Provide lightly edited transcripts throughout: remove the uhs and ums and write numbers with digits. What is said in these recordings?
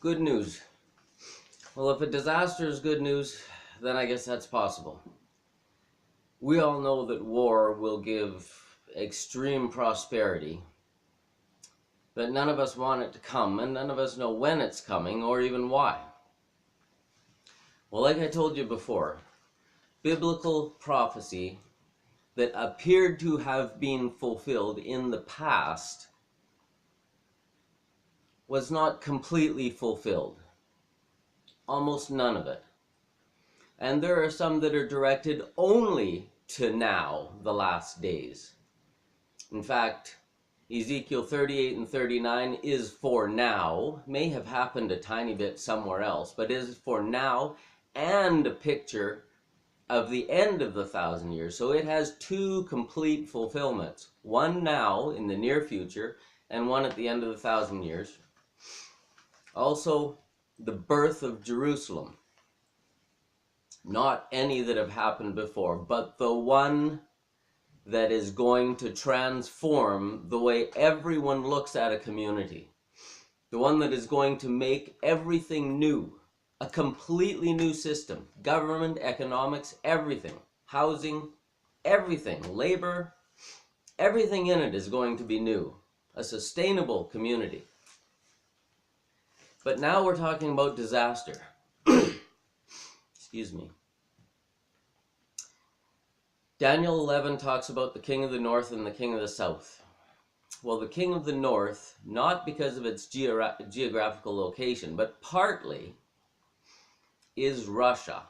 Good news. Well, if a disaster is good news, then I guess that's possible. We all know that war will give extreme prosperity, but none of us want it to come, and none of us know when it's coming or even why. Well, like I told you before, biblical prophecy that appeared to have been fulfilled in the past was not completely fulfilled. Almost none of it. And there are some that are directed only to now, the last days. In fact, Ezekiel 38 and 39 is for now, may have happened a tiny bit somewhere else, but is for now and a picture of the end of the 1,000 years. So it has two complete fulfillments. One now in the near future and one at the end of the 1,000 years. Also, the birth of Jerusalem. Not any that have happened before, but the one that is going to transform the way everyone looks at a community. The one that is going to make everything new. A completely new system. Government, economics, everything. Housing, everything. Labor, everything in it is going to be new. A sustainable community. But now we're talking about disaster. Excuse me. Daniel 11 talks about the king of the north and the king of the south. Well, the king of the north, not because of its geographical location, but partly is Russia.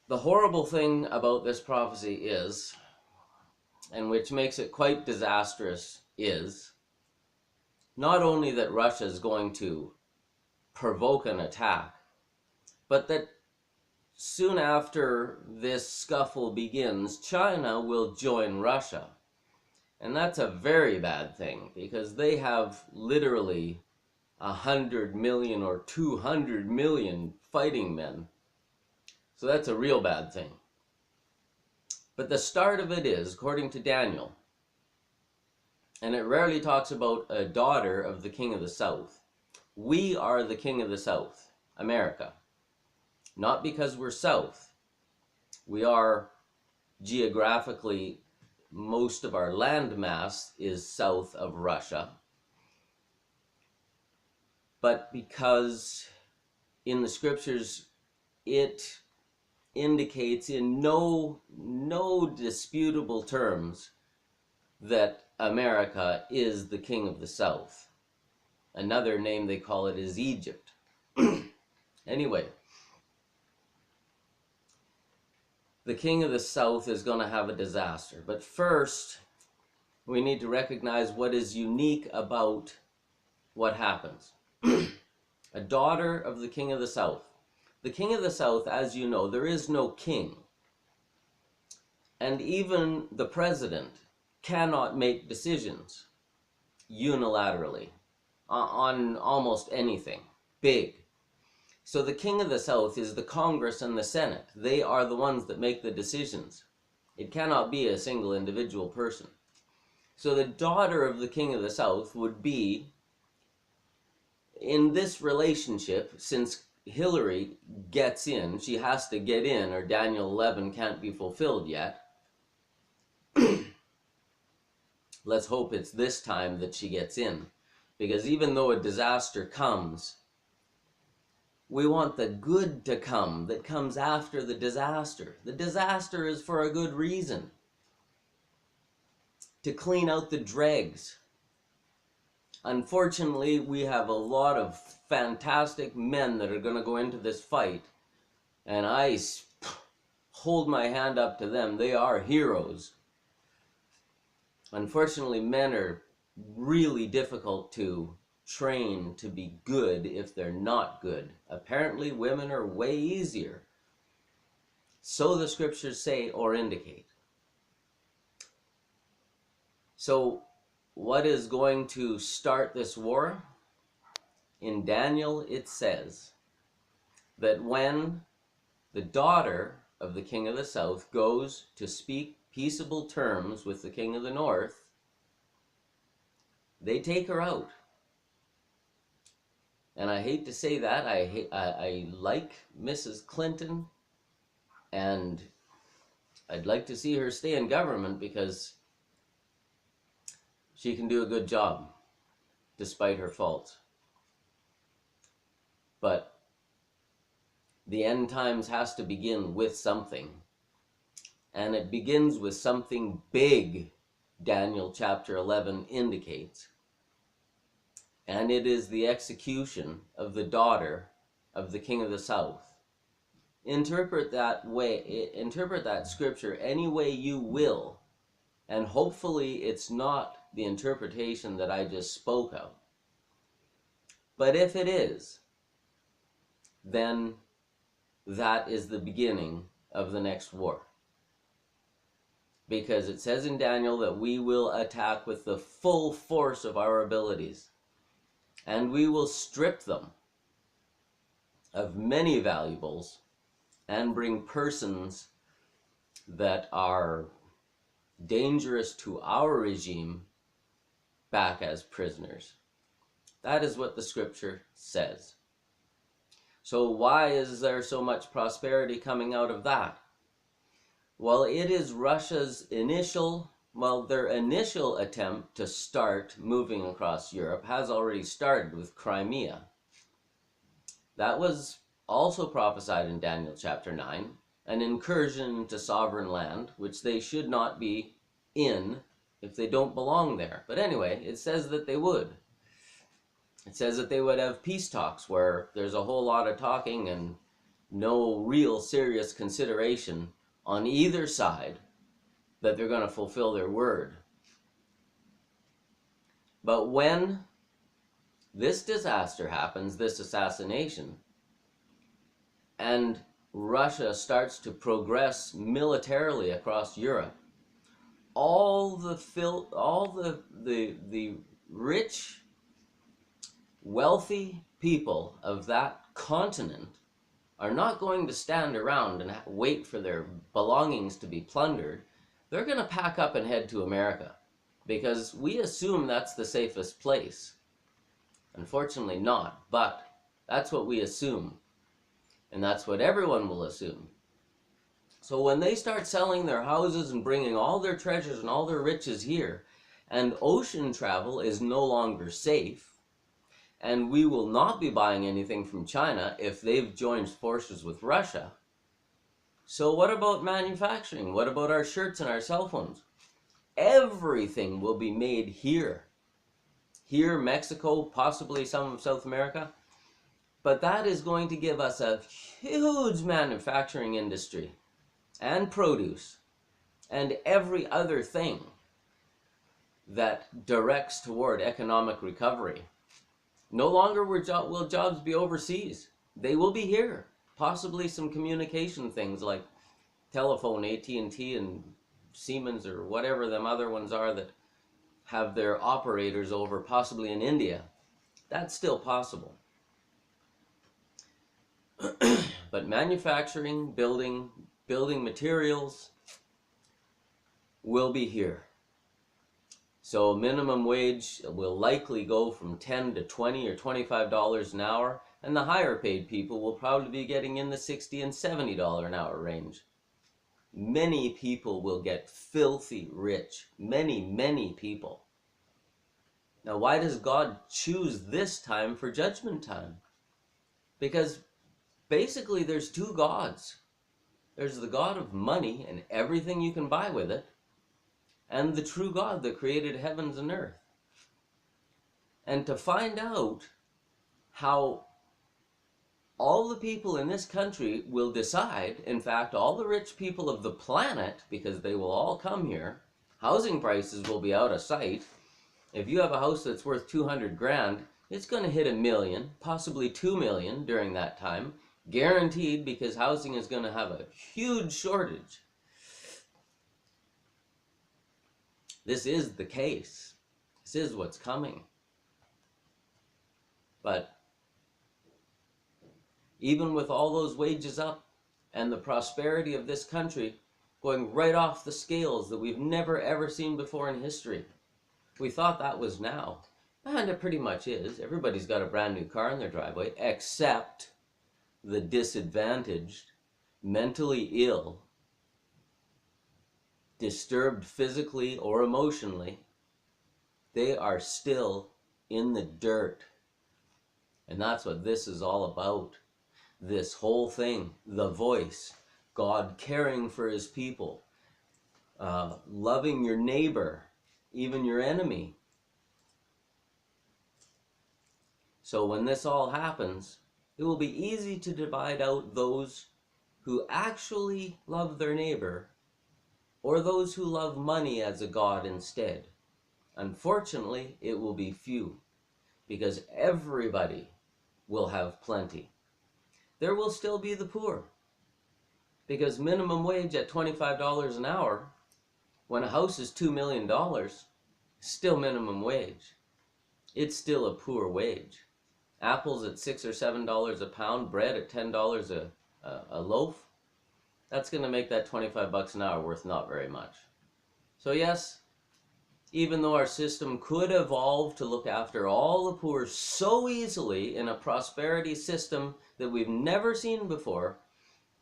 The horrible thing about this prophecy is, and which makes it quite disastrous, is not only that Russia is going to provoke an attack, but that soon after this scuffle begins, China will join Russia. And that's a very bad thing, because they have literally 100 million or 200 million fighting men. So that's a real bad thing. But the start of it is, according to Daniel, and it rarely talks about a daughter of the king of the south. We are the king of the south, America. Not because we're south. We are geographically, most of our land mass is south of Russia. But because in the scriptures it indicates in no disputable terms that America is the king of the south. Another name they call it is Egypt. Anyway, the king of the south is going to have a disaster. But first, we need to recognize what is unique about what happens. A daughter of the king of the south. The king of the south, as you know, there is no king. And even the president cannot make decisions unilaterally on almost anything big. So the king of the south is the Congress and the Senate. They are the ones that make the decisions. It cannot be a single individual person. So the daughter of the king of the south would be, in this relationship, since Hillary gets in, she has to get in or Daniel 11 can't be fulfilled yet. Let's hope it's this time that she gets in. Because even though a disaster comes, we want the good to come that comes after the disaster. The disaster is for a good reason. To clean out the dregs. Unfortunately, we have a lot of fantastic men that are going to go into this fight. And I hold my hand up to them. They are heroes. Unfortunately, men are really difficult to train to be good if they're not good. Apparently, women are way easier. So the scriptures say or indicate. So, what is going to start this war? In Daniel, it says that when the daughter of the king of the south goes to speak peaceable terms with the king of the north, they take her out. And I hate to say that. I like Mrs. Clinton, and I'd like to see her stay in government because she can do a good job despite her faults. But the end times has to begin with something. And it begins with something big, Daniel chapter 11 indicates. And it is the execution of the daughter of the king of the south. Interpret that scripture any way you will, and hopefully it's not the interpretation that I just spoke of. But if it is, then that is the beginning of the next war. Because it says in Daniel that we will attack with the full force of our abilities, and we will strip them of many valuables and bring persons that are dangerous to our regime back as prisoners. That is what the scripture says. So why is there so much prosperity coming out of that? Well, it is Russia's their initial attempt to start moving across Europe has already started with Crimea. That was also prophesied in Daniel chapter 9, an incursion into sovereign land, which they should not be in if they don't belong there. But anyway, it says that they would. It says that they would have peace talks where there's a whole lot of talking and no real serious consideration on either side that they're going to fulfill their word. But when this disaster happens, this assassination, and Russia starts to progress militarily across Europe, all the rich, wealthy people of that continent are not going to stand around and wait for their belongings to be plundered. They're going to pack up and head to America because we assume that's the safest place. Unfortunately not, but that's what we assume. And that's what everyone will assume. So when they start selling their houses and bringing all their treasures and all their riches here, and ocean travel is no longer safe, and we will not be buying anything from China if they've joined forces with Russia. So what about manufacturing? What about our shirts and our cell phones? Everything will be made here. Here, Mexico, possibly some of South America. But that is going to give us a huge manufacturing industry and produce and every other thing that directs toward economic recovery. No longer will jobs be overseas. They will be here. Possibly some communication things like telephone, AT&T and Siemens or whatever them other ones are that have their operators over, possibly in India. That's still possible. But manufacturing, building materials will be here. So minimum wage will likely go from $10 to $20 or $25 an hour, and the higher paid people will probably be getting in the $60 and $70 an hour range. Many people will get filthy rich. Many people. Now, why does God choose this time for judgment time? Because basically there's two gods. There's the God of money and everything you can buy with it, and the true God that created heavens and earth. And to find out how all the people in this country will decide, in fact, all the rich people of the planet, because they will all come here, housing prices will be out of sight. If you have a house that's worth 200 grand, it's going to hit $1 million, possibly 2 million during that time, guaranteed, because housing is going to have a huge shortage. This is the case. This is what's coming. But even with all those wages up and the prosperity of this country going right off the scales that we've never ever seen before in history, we thought that was now. And it pretty much is. Everybody's got a brand new car in their driveway, except the disadvantaged, mentally ill, disturbed physically or emotionally. They are still in the dirt. And that's what this is all about. This whole thing, the voice, God caring for his people, loving your neighbor, even your enemy. So when this all happens, it will be easy to divide out those who actually love their neighbor or those who love money as a god instead. Unfortunately, it will be few, because everybody will have plenty. There will still be the poor, because minimum wage at $25 an hour, when a house is $2 million, still minimum wage. It's still a poor wage. Apples at $6 or $7 a pound, bread at $10 a loaf, that's going to make that 25 bucks an hour worth not very much. So yes, even though our system could evolve to look after all the poor so easily in a prosperity system that we've never seen before,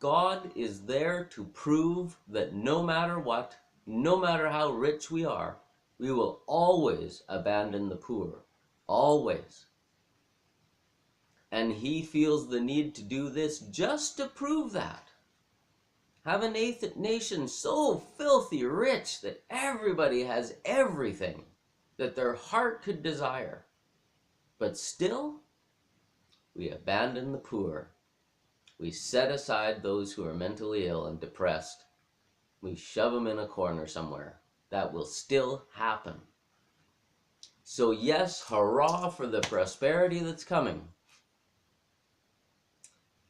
God is there to prove that no matter what, no matter how rich we are, we will always abandon the poor. Always. And he feels the need to do this just to prove that. Have a nation so filthy rich that everybody has everything that their heart could desire. But still, we abandon the poor. We set aside those who are mentally ill and depressed. We shove them in a corner somewhere. That will still happen. So yes, hurrah for the prosperity that's coming.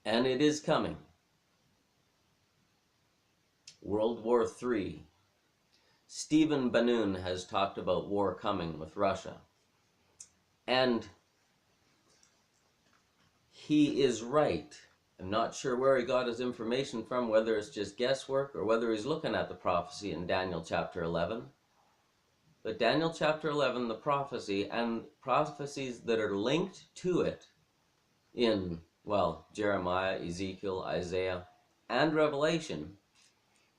And it is coming. World War III. Stephen Bannon has talked about war coming with Russia. And he is right. I'm not sure where he got his information from, whether it's just guesswork or whether he's looking at the prophecy in Daniel chapter 11. But Daniel chapter 11, the prophecy, and prophecies that are linked to it in, well, Jeremiah, Ezekiel, Isaiah, and Revelation,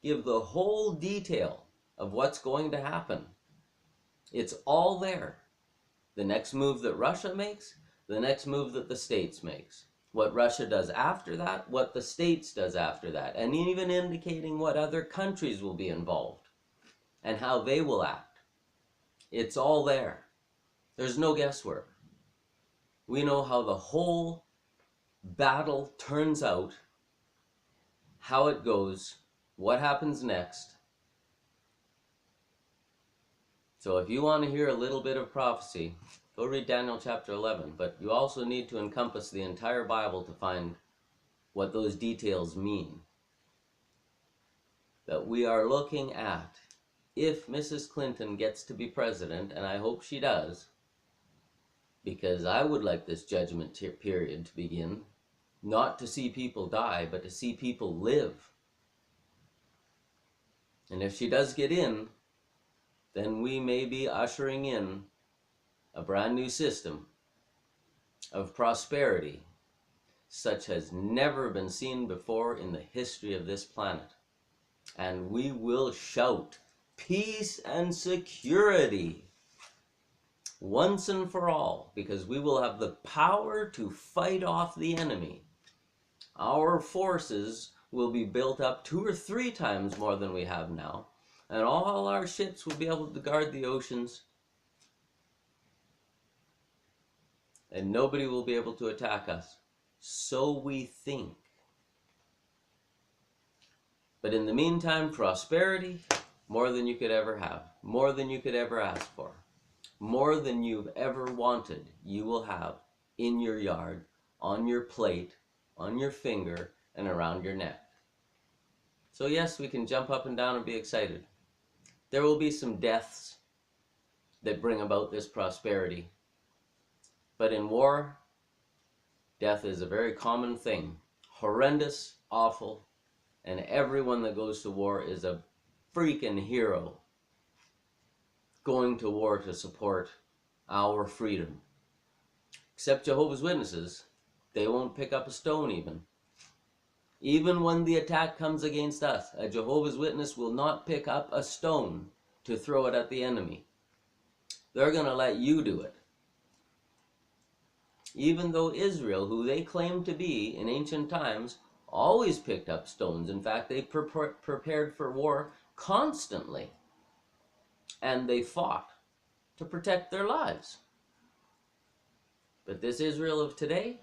give the whole detail of what's going to happen. It's all there. The next move that Russia makes, the next move that the States makes. What Russia does after that, what the States does after that, and even indicating what other countries will be involved and how they will act. It's all there. There's no guesswork. We know how the whole battle turns out, how it goes, what happens next. So if you want to hear a little bit of prophecy, go read Daniel chapter 11. But you also need to encompass the entire Bible to find what those details mean. That we are looking at, if Mrs. Clinton gets to be president, and I hope she does, because I would like this judgment period to begin, not to see people die, but to see people live. And if she does get in, then we may be ushering in a brand new system of prosperity such has never been seen before in the history of this planet. And we will shout peace and security once and for all, because we will have the power to fight off the enemy. Our forces will be built up 2 or 3 times more than we have now, and all our ships will be able to guard the oceans, and nobody will be able to attack us. So we think. But in the meantime, prosperity, more than you could ever have, more than you could ever ask for, more than you've ever wanted, you will have in your yard, on your plate, on your finger, and around your neck. So yes, we can jump up and down and be excited. There will be some deaths that bring about this prosperity. But in war, death is a very common thing. Horrendous, awful, and everyone that goes to war is a freaking hero going to war to support our freedom. Except Jehovah's Witnesses, they won't pick up a stone even. Even when the attack comes against us, a Jehovah's Witness will not pick up a stone to throw it at the enemy. They're going to let you do it. Even though Israel, who they claim to be in ancient times, always picked up stones. In fact, they prepared for war constantly. And they fought to protect their lives. But this Israel of today,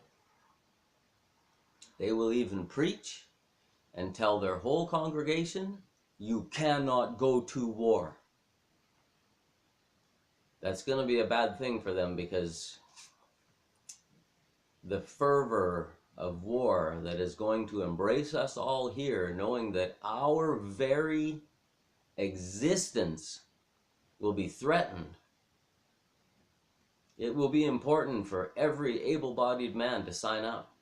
they will even preach and tell their whole congregation, you cannot go to war. That's going to be a bad thing for them, because the fervor of war that is going to embrace us all here, knowing that our very existence will be threatened. It will be important for every able-bodied man to sign up.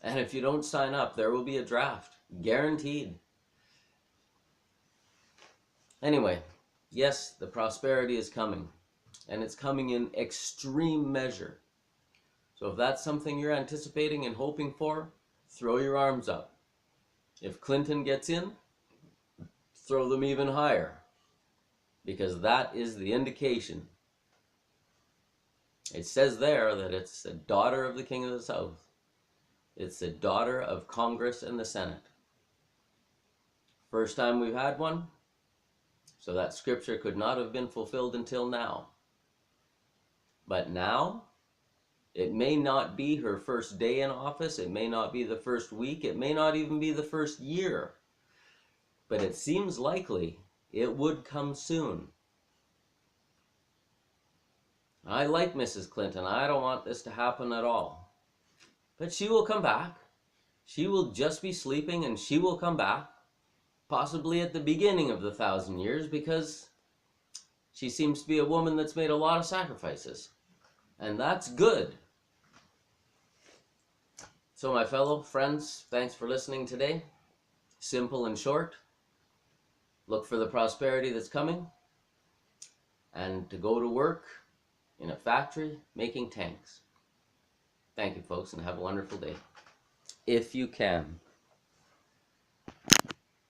And if you don't sign up, there will be a draft, guaranteed. Anyway, yes, the prosperity is coming, and it's coming in extreme measure. So if that's something you're anticipating and hoping for, throw your arms up. If Clinton gets in, throw them even higher, because that is the indication. It says there that it's a daughter of the King of the South. It's a daughter of Congress and the Senate. First time we've had one, so that scripture could not have been fulfilled until now. But now, it may not be her first day in office, it may not be the first week, it may not even be the first year, but it seems likely it would come soon. I like Mrs. Clinton. I don't want this to happen at all. But she will come back. She will just be sleeping and she will come back, possibly at the beginning of the 1,000 years, because she seems to be a woman that's made a lot of sacrifices. And that's good. So my fellow friends, thanks for listening today. Simple and short. Look for the prosperity that's coming, and to go to work in a factory making tanks. Thank you, folks, and have a wonderful day. If you can.